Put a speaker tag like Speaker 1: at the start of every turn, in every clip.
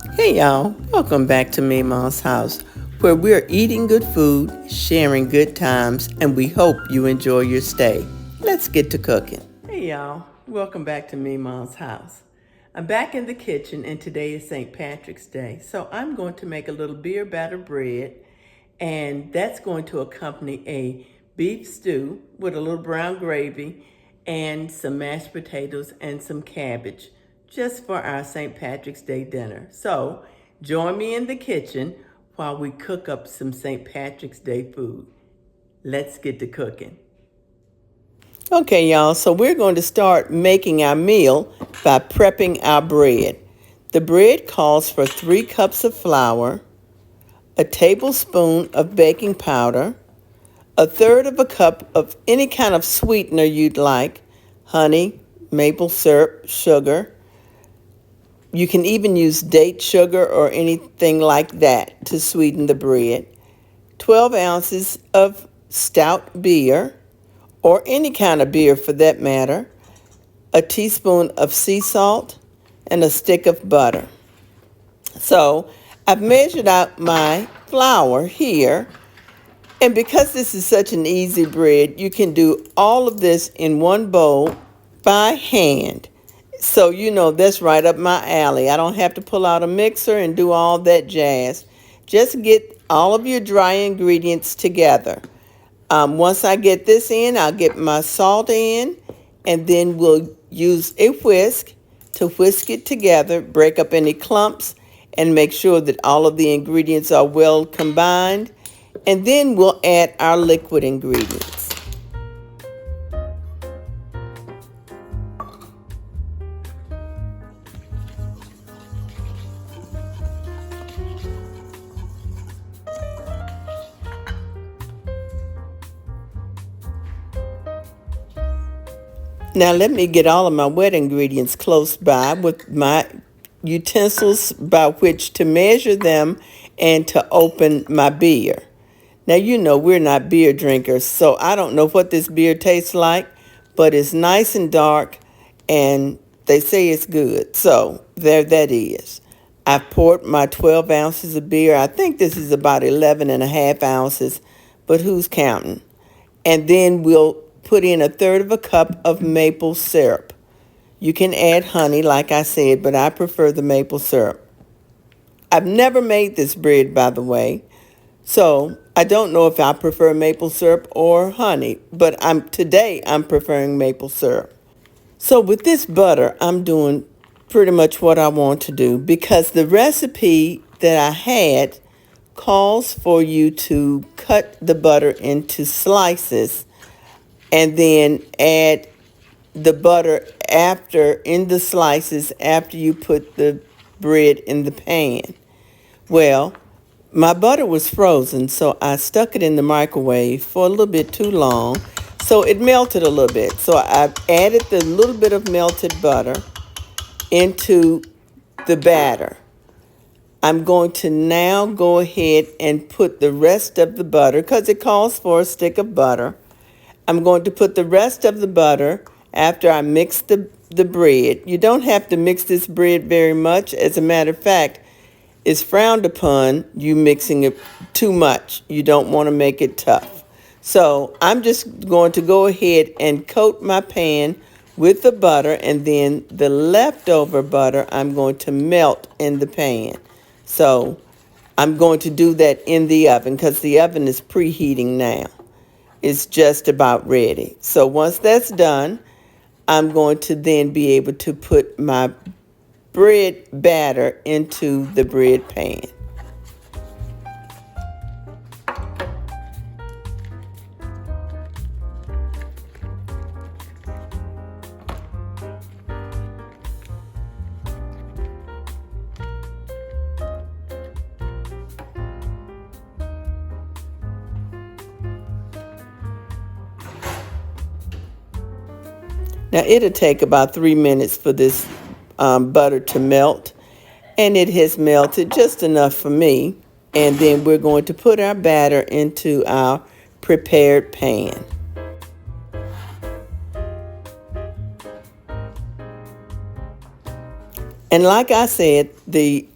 Speaker 1: Hey y'all, welcome back to Memaw's house, where we're eating good food, sharing good times, and we hope you enjoy your stay. Let's get to cooking. Hey y'all, welcome back to Memaw's house. I'm back in the kitchen, and today is St. Patrick's Day, so I'm going to make a little beer batter bread, and that's going to accompany a beef stew with a little brown gravy and some mashed potatoes and some cabbage, just for our St. Patrick's Day dinner. So join me in the kitchen while we cook up some St. Patrick's Day food. Let's get to cooking. Okay, y'all, so we're going to start making our meal by prepping our bread. The bread calls for 3 cups of flour, a tablespoon of baking powder, a third of a cup of any kind of sweetener you'd like, honey, maple syrup, sugar. You can even use date sugar or anything like that to sweeten the bread. 12 ounces of stout beer, or any kind of beer for that matter, a teaspoon of sea salt, and a stick of butter. So I've measured out my flour here, and because this is such an easy bread, you can do all of this in one bowl by hand. So that's right up my alley. I don't have to pull out a mixer and do all that jazz. Just get all of your dry ingredients together. Once I get this in, I'll get my salt in, and then we'll use a whisk to whisk it together, break up any clumps, and make sure that all of the ingredients are well combined. And then we'll add our liquid ingredients. Now let me get all of my wet ingredients close by with my utensils by which to measure them and to open my beer. Now we're not beer drinkers, so I don't know what this beer tastes like, but it's nice and dark and they say it's good. So there that is. I've poured my 12 ounces of beer. I think this is about 11 and a half ounces, but who's counting? And then we'll put in a third of a cup of maple syrup. You can add honey, like I said, but I prefer the maple syrup. I've never made this bread, by the way, so I don't know if I prefer maple syrup or honey, but today I'm preferring maple syrup. So with this butter, I'm doing pretty much what I want to do because the recipe that I had calls for you to cut the butter into slices and then add the butter in the slices after you put the bread in the pan. Well, my butter was frozen, so I stuck it in the microwave for a little bit too long, so it melted a little bit. So I added the little bit of melted butter into the batter. I'm going to now go ahead and put the rest of the butter, because it calls for a stick of butter. I'm going to put the rest of the butter after I mix the bread. You don't have to mix this bread very much. As a matter of fact, it's frowned upon you mixing it too much. You don't want to make it tough. So I'm just going to go ahead and coat my pan with the butter, and then the leftover butter I'm going to melt in the pan. So I'm going to do that in the oven because the oven is preheating now. It's just about ready. So once that's done, I'm going to then be able to put my bread batter into the bread pan. Now it'll take about 3 minutes for this butter to melt, and it has melted just enough for me. And then we're going to put our batter into our prepared pan. And like I said, the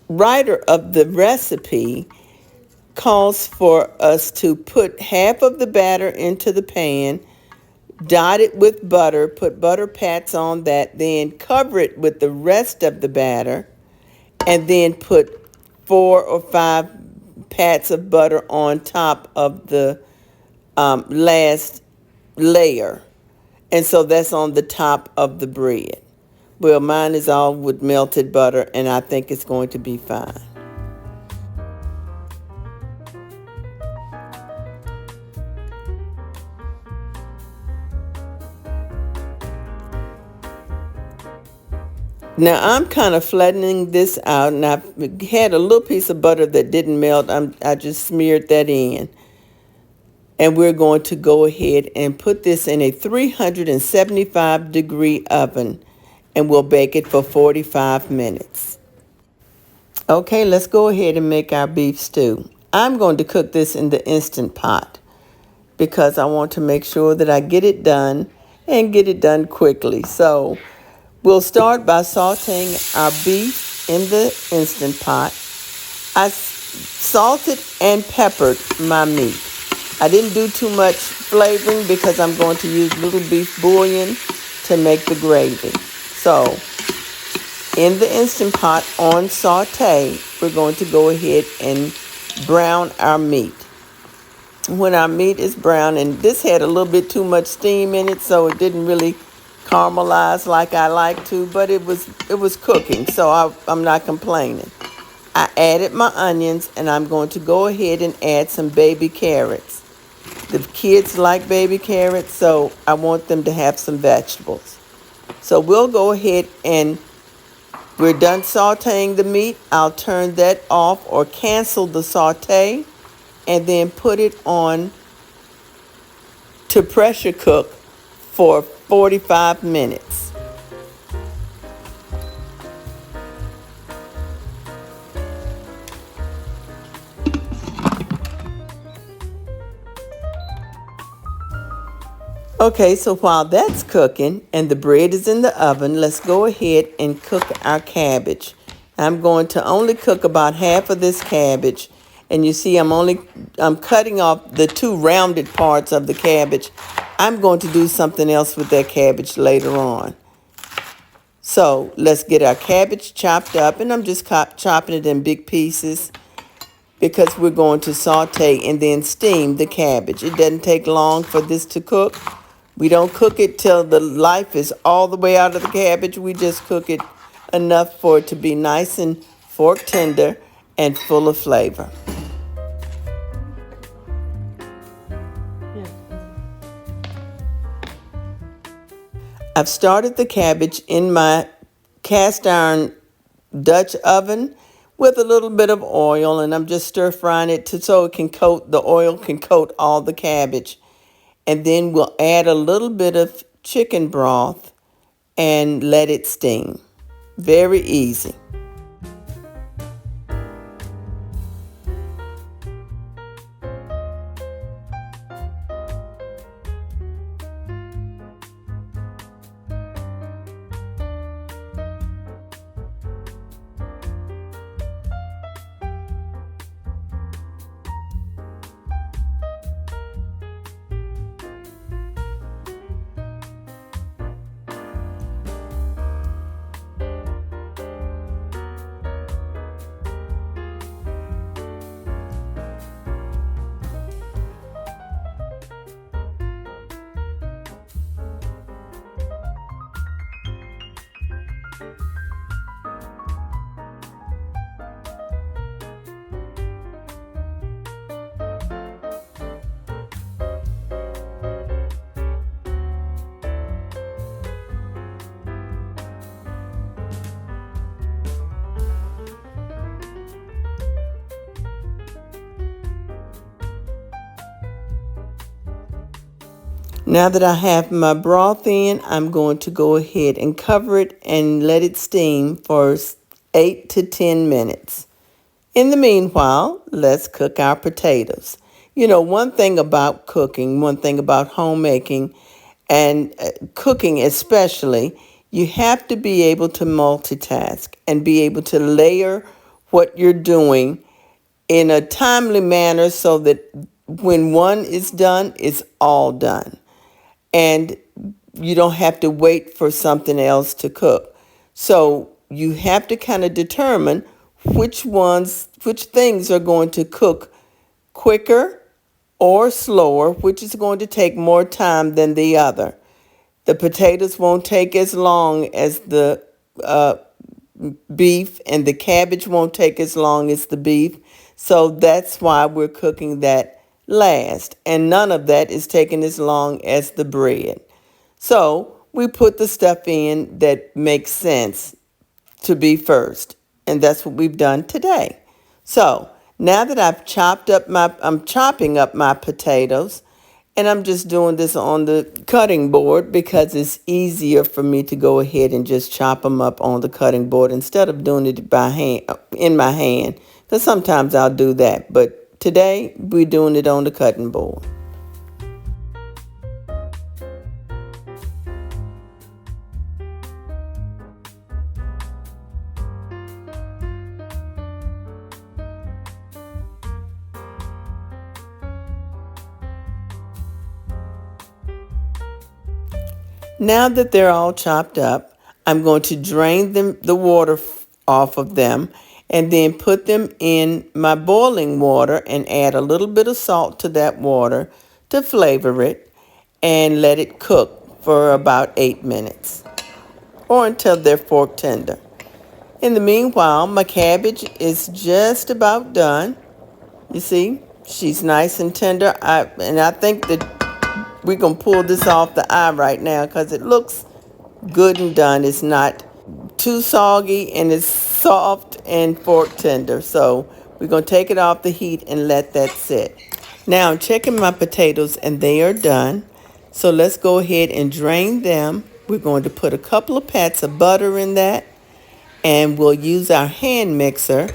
Speaker 1: writer of the recipe calls for us to put half of the batter into the pan, dot it with butter, put butter pats on that, then cover it with the rest of the batter, and then put 4 or 5 pats of butter on top of the last layer. And so that's on the top of the bread. Well, mine is all with melted butter, and I think it's going to be fine. Now I'm kind of flattening this out, and I've had a little piece of butter that didn't melt. I just smeared that in. And we're going to go ahead and put this in a 375-degree oven, and we'll bake it for 45 minutes. Okay, let's go ahead and make our beef stew. I'm going to cook this in the Instant Pot because I want to make sure that I get it done and get it done quickly. So we'll start by sauteing our beef in the Instant Pot. I salted and peppered my meat. I didn't do too much flavoring because I'm going to use little beef bouillon to make the gravy. So in the Instant Pot on saute, we're going to go ahead and brown our meat. When our meat is brown, and this had a little bit too much steam in it, so it didn't really caramelize like I like to, but it was cooking, so I'm not complaining. I added my onions, and I'm going to go ahead and add some baby carrots. The kids like baby carrots, so I want them to have some vegetables. So we'll go ahead and we're done sauteing the meat. I'll turn that off or cancel the saute and then put it on to pressure cook for 45 minutes. Okay, so while that's cooking and the bread is in the oven, let's go ahead and cook our cabbage. I'm going to only cook about half of this cabbage. And you see I'm cutting off the 2 rounded parts of the cabbage. I'm going to do something else with that cabbage later on. So let's get our cabbage chopped up, and I'm just chopping it in big pieces because we're going to saute and then steam the cabbage. It doesn't take long for this to cook. We don't cook it till the life is all the way out of the cabbage. We just cook it enough for it to be nice and fork tender and full of flavor. I've started the cabbage in my cast iron Dutch oven with a little bit of oil, and I'm just stir frying it so it can the oil can coat all the cabbage. And then we'll add a little bit of chicken broth and let it steam. Very easy. Now that I have my broth in, I'm going to go ahead and cover it and let it steam for 8 to 10 minutes. In the meanwhile, let's cook our potatoes. You know, one thing about cooking, one thing about homemaking, and cooking especially, you have to be able to multitask and be able to layer what you're doing in a timely manner so that when one is done, it's all done. And you don't have to wait for something else to cook. So you have to kind of determine which things are going to cook quicker or slower, which is going to take more time than the other. The potatoes won't take as long as the uh, beef, and the cabbage won't take as long as the beef. So that's why we're cooking that last. And none of that is taking as long as the bread. So we put the stuff in that makes sense to be first. And that's what we've done today. So now that I'm chopping up my potatoes, and I'm just doing this on the cutting board because it's easier for me to go ahead and just chop them up on the cutting board instead of doing it by hand, in my hand. Because sometimes I'll do that. But today we're doing it on the cutting board. Now that they're all chopped up, I'm going to drain the water off of them and then put them in my boiling water and add a little bit of salt to that water to flavor it and let it cook for about 8 minutes or until they're fork tender. In the meanwhile, my cabbage is just about done. You see, she's nice and tender. I think that we're going to pull this off the eye right now because it looks good and done. It's not too soggy and it's soft and fork tender. So we're going to take it off the heat and let that sit. Now I'm checking my potatoes and they are done. So let's go ahead and drain them. We're going to put a couple of pats of butter in that, and we'll use our hand mixer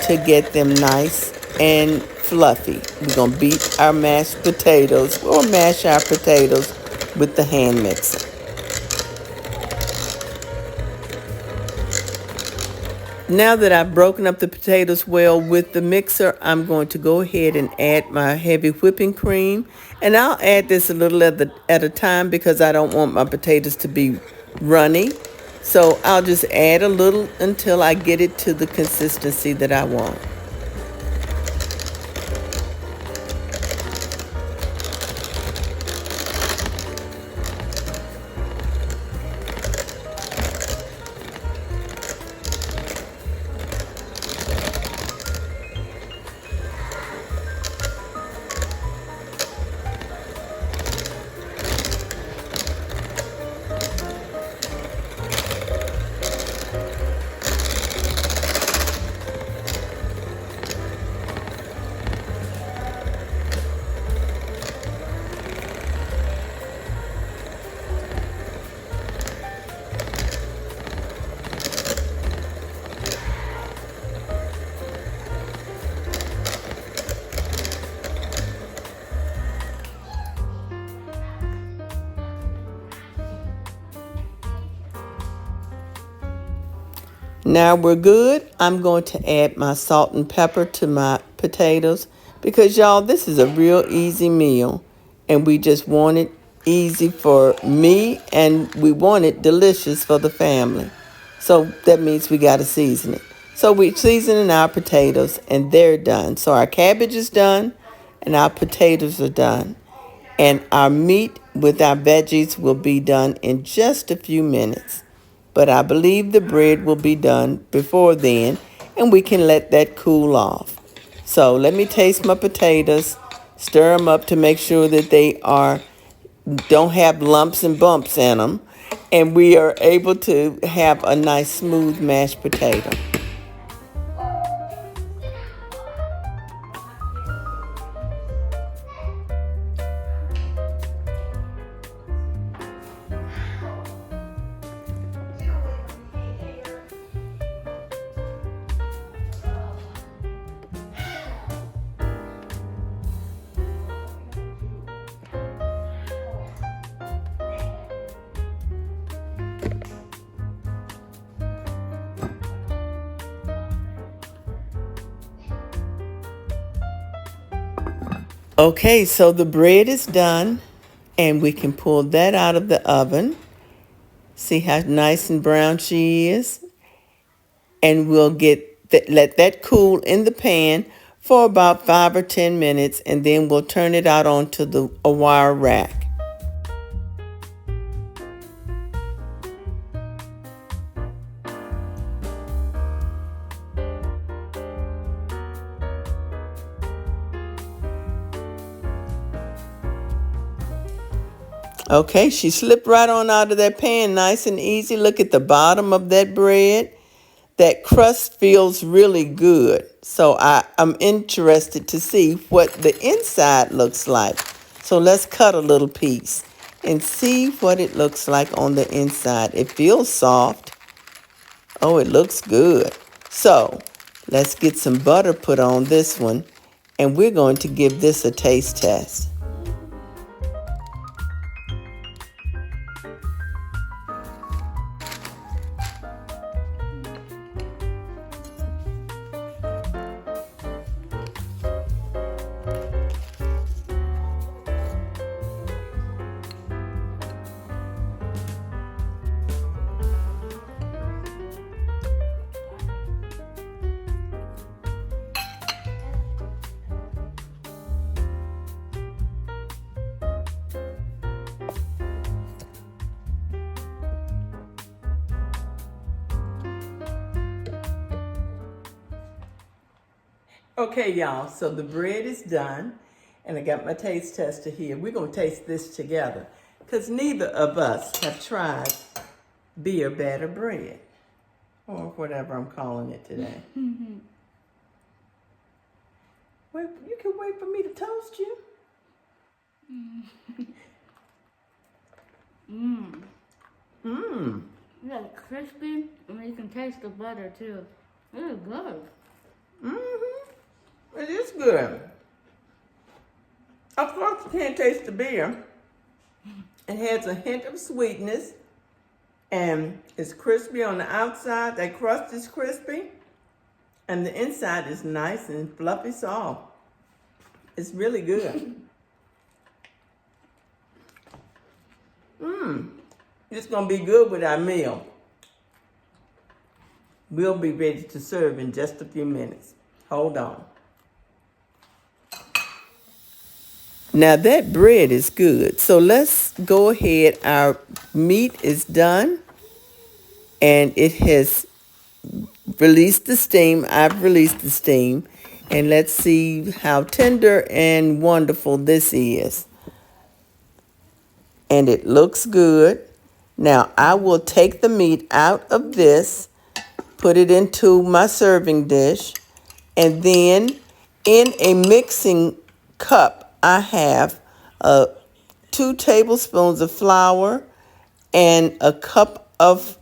Speaker 1: to get them nice and fluffy. We're going to beat our mashed potatoes or mash our potatoes with the hand mixer. Now that I've broken up the potatoes well with the mixer, I'm going to go ahead and add my heavy whipping cream. And I'll add this a little at a time because I don't want my potatoes to be runny. So I'll just add a little until I get it to the consistency that I want. Now we're good. I'm going to add my salt and pepper to my potatoes because, y'all, this is a real easy meal. And we just want it easy for me and we want it delicious for the family. So that means we got to season it. So we're seasoning our potatoes and they're done. So our cabbage is done and our potatoes are done. And our meat with our veggies will be done in just a few minutes. But I believe the bread will be done before then, and we can let that cool off. So let me taste my potatoes, stir them up to make sure that they don't have lumps and bumps in them, and we are able to have a nice smooth mashed potato. Okay, so the bread is done, and we can pull that out of the oven. See how nice and brown she is? And we'll let that cool in the pan for about 5 or 10 minutes, and then we'll turn it out onto a wire rack. Okay, she slipped right on out of that pan, nice and easy. Look at the bottom of that bread. That crust feels really good. So I'm interested to see what the inside looks like. So let's cut a little piece and see what it looks like on the inside. It feels soft. Oh, it looks good. So let's get some butter put on this one, and we're going to give this a taste test. Okay, y'all, so the bread is done, and I got my taste tester here. We're going to taste this together, because neither of us have tried beer batter bread, or whatever I'm calling it today. Wait, you can wait for me to toast you?
Speaker 2: Yeah, crispy, and you can taste the butter too. It is good.
Speaker 1: It is good. Of course, you can't taste the beer. It has a hint of sweetness, and it's crispy on the outside. That crust is crispy, and the inside is nice and fluffy soft. It's really good. It's gonna be good with our meal. We'll be ready to serve in just a few minutes. Hold on. Now that bread is good. So let's go ahead. Our meat is done, and it has released the steam. I've released the steam, and let's see how tender and wonderful this is. And it looks good. Now I will take the meat out of this, put it into my serving dish, and then in a mixing cup, I have 2 tablespoons of flour and a cup of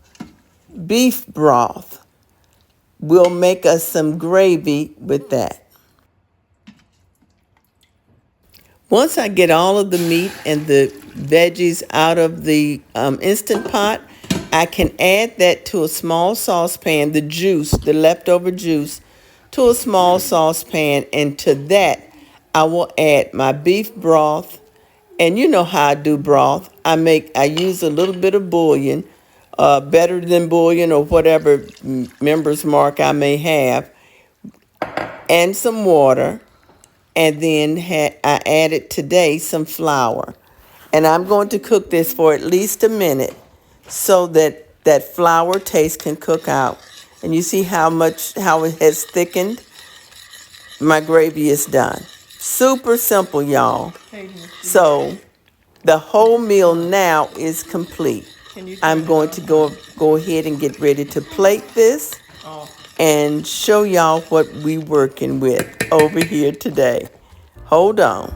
Speaker 1: beef broth. We'll make us some gravy with that. Once I get all of the meat and the veggies out of the Instant Pot, I can add that to a small saucepan, the juice, the leftover juice, to a small saucepan, and to that I will add my beef broth. And you know how I do broth. I use a little bit of bouillon, better than bouillon or whatever Member's Mark I may have, and some water. And then I added today some flour. And I'm going to cook this for at least a minute so that that flour taste can cook out. And you see how it has thickened? My gravy is done. Super simple, y'all. So the whole meal now is complete. I'm going to go ahead and get ready to plate this and show y'all what we working with over here today. Hold on.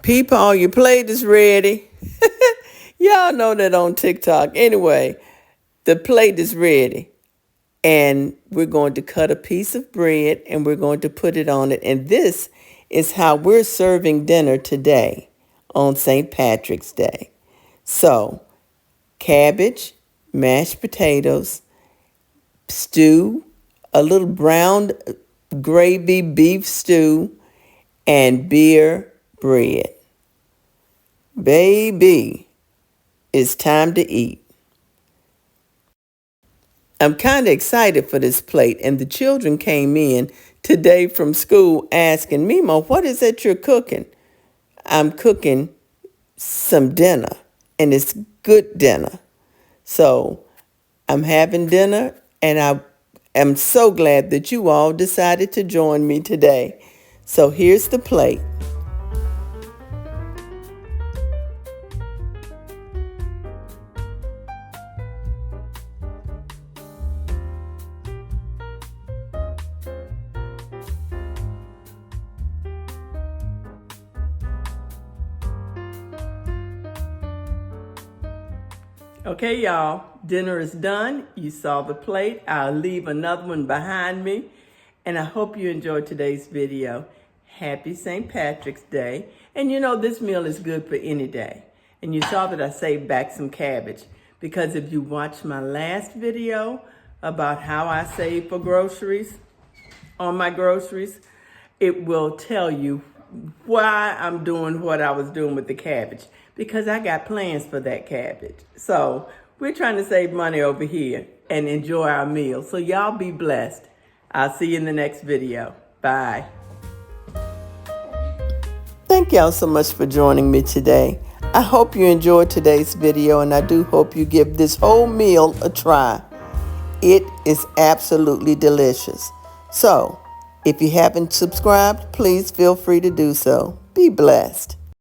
Speaker 1: People, your plate is ready. Y'all know that on TikTok. Anyway, the plate is ready. And we're going to cut a piece of bread and we're going to put it on it. And this is how we're serving dinner today on St. Patrick's Day. So, cabbage, mashed potatoes, stew, a little brown gravy beef stew, and beer bread. Baby, it's time to eat. I'm kind of excited for this plate, and the children came in today from school asking, Memaw, what is it you're cooking? I'm cooking some dinner, and it's good dinner. So I'm having dinner, and I am so glad that you all decided to join me today. So here's the plate. Okay, y'all, dinner is done. You saw the plate. I'll leave another one behind me. And I hope you enjoyed today's video. Happy St. Patrick's Day. And you know, this meal is good for any day. And you saw that I saved back some cabbage. Because if you watched my last video about how I save for groceries, on my groceries, it will tell you why I'm doing what I was doing with the cabbage, because I got plans for that cabbage. So we're trying to save money over here and enjoy our meal. So y'all be blessed. I'll see you in the next video. Bye. Thank y'all so much for joining me today. I hope you enjoyed today's video, and I do hope you give this whole meal a try. It is absolutely delicious. So, if you haven't subscribed, please feel free to do so. Be blessed.